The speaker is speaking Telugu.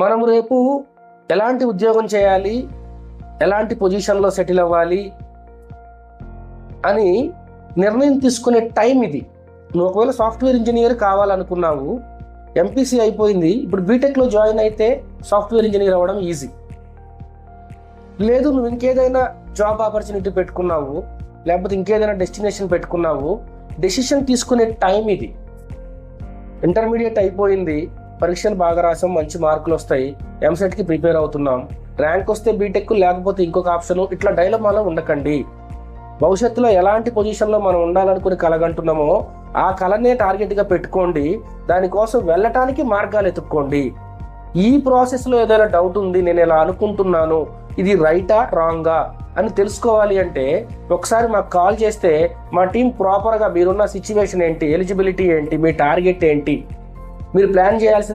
మనం రేపు ఎలాంటి ఉద్యోగం చేయాలి, ఎలాంటి పొజిషన్లో సెటిల్ అవ్వాలి అని నిర్ణయం తీసుకునే టైం ఇది. నువ్వు ఒకవేళ సాఫ్ట్వేర్ ఇంజనీర్ కావాలనుకున్నావు, ఎంపీసీ అయిపోయింది, ఇప్పుడు బీటెక్లో జాయిన్ అయితే సాఫ్ట్వేర్ ఇంజనీర్ అవ్వడం ఈజీ. లేదు నువ్వు ఇంకేదైనా జాబ్ ఆపర్చునిటీ పెట్టుకున్నావు, లేకపోతే ఇంకేదైనా డెస్టినేషన్ పెట్టుకున్నావు, డెసిషన్ తీసుకునే టైం ఇది. ఇంటర్మీడియట్ అయిపోయింది, పరీక్షలు బాగా రాసాం, మంచి మార్కులు వస్తాయి, ఎంసెట్కి ప్రిపేర్ అవుతున్నాం, ర్యాంక్ వస్తే బీటెక్ లేకపోతే ఇంకొక ఆప్షన్, ఇట్లా డైలమాలో ఉండకండి. భవిష్యత్తులో ఎలాంటి పొజిషన్లో మనం ఉండాలనుకుని కలగంటున్నామో ఆ కళనే టార్గెట్గా పెట్టుకోండి. దానికోసం వెళ్ళటానికి మార్గాలు ఎత్తుక్కోండి. ఈ ప్రాసెస్లో ఏదైనా డౌట్ ఉంది, నేను ఇలా అనుకుంటున్నాను, ఇది రైటా రాంగా అని తెలుసుకోవాలి అంటే ఒకసారి మాకు కాల్ చేస్తే మా టీం ప్రాపర్గా మీరున్న సిచ్యువేషన్ ఏంటి, ఎలిజిబిలిటీ ఏంటి, మీ టార్గెట్ ఏంటి, మీరు ప్లాన్ చేయాల్సిన